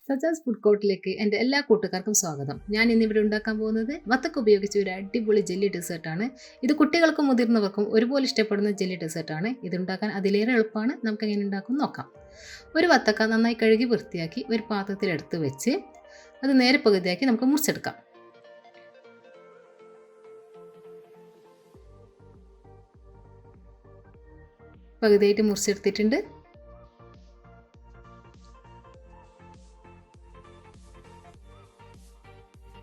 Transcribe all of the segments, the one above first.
Such as food കോർട്ടിലേക്ക് എൻ്റെ എല്ലാ കൂട്ടുകാർക്കും സ്വാഗതം. ഞാൻ ഇന്നിവിടെ ഉണ്ടാക്കാൻ പോകുന്നത് വത്തക്ക ഉപയോഗിച്ച് ഒരു അടിപൊളി ജെല്ലി ഡെസേർട്ടാണ്. ഇത് കുട്ടികൾക്കും മുതിർന്നവർക്കും ഒരുപോലെ ഇഷ്ടപ്പെടുന്ന ജെല്ലി ഡെസേർട്ടാണ്. ഇതുണ്ടാക്കാൻ അതിലേറെ എളുപ്പമാണ്. നമുക്ക് എങ്ങനെ ഉണ്ടാക്കും നോക്കാം. ഒരു വത്തക്ക നന്നായി കഴുകി വൃത്തിയാക്കി ഒരു പാത്രത്തിലെടുത്ത് വെച്ച് അത് നേരെ പകുതിയാക്കി നമുക്ക് മുറിച്ചെടുക്കാം. പകുതിയായിട്ട് മുറിച്ചെടുത്തിട്ടുണ്ട്.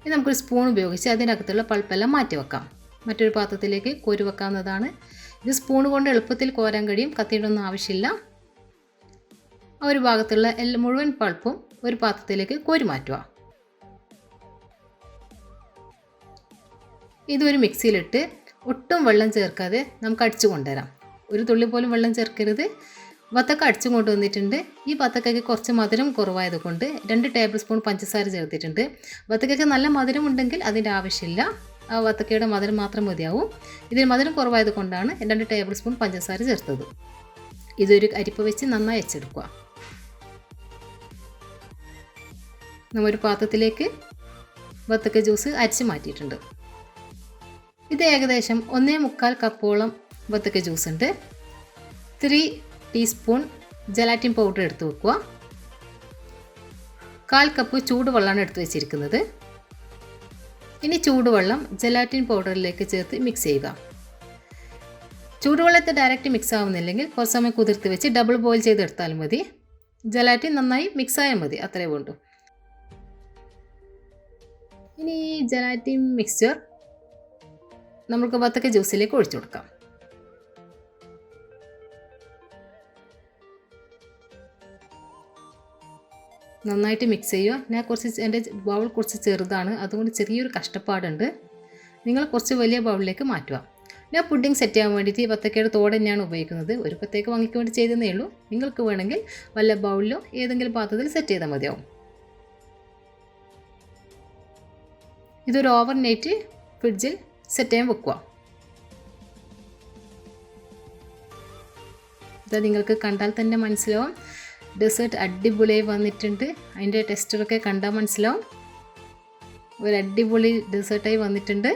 ഇത് നമുക്കൊരു സ്പൂൺ ഉപയോഗിച്ച് അതിനകത്തുള്ള പൾപ്പെല്ലാം മാറ്റി വെക്കാം. മറ്റൊരു പാത്രത്തിലേക്ക് കോരി വെക്കാവുന്നതാണ്. ഇത് സ്പൂൺ കൊണ്ട് എളുപ്പത്തിൽ കോരാൻ കഴിയും, കത്തിയുടെ ഒന്നും ആവശ്യമില്ല. ആ ഒരു ഭാഗത്തുള്ള മുഴുവൻ പൾപ്പും ഒരു പാത്രത്തിലേക്ക് കോരി മാറ്റുക. ഇതൊരു മിക്സിയിലിട്ട് ഒട്ടും വെള്ളം ചേർക്കാതെ നമുക്ക് അടിച്ചു കൊണ്ടുവരാം. ഒരു തുള്ളി പോലും വെള്ളം ചേർക്കരുത്. വത്തക്ക അടിച്ചു കൊണ്ടുവന്നിട്ടുണ്ട്. ഈ വത്തക്കയ്ക്ക് കുറച്ച് മധുരം കുറവായത് കൊണ്ട് 2 ടേബിൾ സ്പൂൺ പഞ്ചസാര ചേർത്തിട്ടുണ്ട്. വത്തക്കയ്ക്ക് നല്ല മധുരം ഉണ്ടെങ്കിൽ അതിൻ്റെ ആവശ്യമില്ല, ആ വത്തക്കയുടെ മധുരം മാത്രം മതിയാവും. ഇതിന് മധുരം കുറവായത് കൊണ്ടാണ് 2 ടേബിൾ സ്പൂൺ പഞ്ചസാര ചേർത്തത്. ഇതൊരു അരിപ്പ വെച്ച് നന്നായി അച്ചെടുക്കുക. നമ്മൊരു പാത്രത്തിലേക്ക് വത്തക്ക ജ്യൂസ് അരിച്ച് മാറ്റിയിട്ടുണ്ട്. ഇത് ഏകദേശം 1.25 കപ്പോളം വത്തക്ക ജ്യൂസ് ഉണ്ട്. 3 ടീസ്പൂൺ ജലാറ്റിൻ പൗഡർ എടുത്ത് വെക്കുക. 1/4 കപ്പ് ചൂടുവെള്ളമാണ് എടുത്ത് വെച്ചിരിക്കുന്നത്. ഇനി ചൂടുവെള്ളം ജലാറ്റിൻ പൗഡറിലേക്ക് ചേർത്ത് മിക്സ് ചെയ്യുക. ചൂടുവെള്ളത്തെ ഡയറക്റ്റ് മിക്സ് ആവുന്നില്ലെങ്കിൽ കുറച്ച് സമയം കുതിർത്ത് വെച്ച് ഡബിൾ ബോയിൽ ചെയ്തെടുത്താലും മതി. ജലാറ്റിൻ നന്നായി മിക്സ് ആയാൽ മതി, അത്രേ വേണ്ടൂ. ഇനി ഈ ജലാറ്റിൻ മിക്സ്ചർ നമുക്ക് വത്തക്ക ജ്യൂസിലേക്ക് ഒഴിച്ചു കൊടുക്കാം. നന്നായിട്ട് മിക്സ് ചെയ്യുക. എൻ്റെ ബൗൾ കുറച്ച് ചെറുതാണ്, അതുകൊണ്ട് ചെറിയൊരു കഷ്ടപ്പാടുണ്ട്. നിങ്ങൾ കുറച്ച് വലിയ ബൗളിലേക്ക് മാറ്റുക. ഞാൻ പുഡിംഗ് സെറ്റ് ചെയ്യാൻ വേണ്ടിയിട്ട് വത്തക്കയുടെ തോട് തന്നെയാണ് ഉപയോഗിക്കുന്നത്. ഒരു പ്രത്യേക ഭംഗിക്ക് വേണ്ടി ചെയ്തതേ ഉള്ളൂ. നിങ്ങൾക്ക് വേണമെങ്കിൽ വല്ല ബൗളിലോ ഏതെങ്കിലും പാത്രത്തിൽ സെറ്റ് ചെയ്താൽ മതിയാവും. ഇതൊരു ഓവർനൈറ്റ് ഫ്രിഡ്ജിൽ സെറ്റ് ചെയ്യാൻ വെക്കുക. ഇത് നിങ്ങൾക്ക് കണ്ടാൽ തന്നെ മനസ്സിലാവും ഡെസേർട്ട് അടിപൊളിയായി വന്നിട്ടുണ്ട്. അതിൻ്റെ ടെക്സ്ചറൊക്കെ കണ്ടാൽ മനസ്സിലാവും. ഒരു അടിപൊളി ഡെസേർട്ടായി വന്നിട്ടുണ്ട്.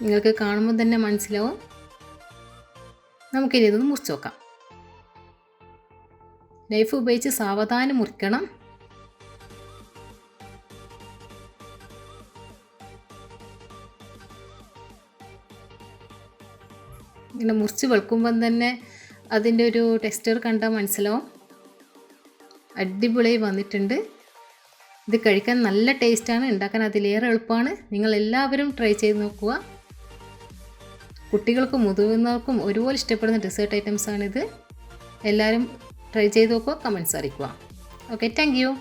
നിങ്ങൾക്ക് കാണുമ്പോൾ തന്നെ മനസ്സിലാവും. നമുക്കിനി ഇതൊന്ന് മുറിച്ച് നോക്കാം. നൈഫ് ഉപയോഗിച്ച് സാവധാനം മുറിക്കണം. ഇങ്ങനെ മുറിച്ച് വെക്കുമ്പം തന്നെ അതിൻ്റെ ഒരു ടെക്സ്ചർ കണ്ടാൽ മനസ്സിലാവും. അടിപൊളിയായി വന്നിട്ടുണ്ട്. ഇത് കഴിക്കാൻ നല്ല ടേസ്റ്റാണ്, ഉണ്ടാക്കാൻ അതിലേറെ എളുപ്പമാണ്. നിങ്ങളെല്ലാവരും ട്രൈ ചെയ്ത് നോക്കുക. കുട്ടികൾക്കും മുതിർന്നവർക്കും ഒരുപോലെ ഇഷ്ടപ്പെടുന്ന ഡെസേർട്ട് ഐറ്റംസാണിത്. എല്ലാവരും ട്രൈ ചെയ്ത് നോക്കുക, കമൻറ്റ്സ് അറിയിക്കുക. Okay, thank you.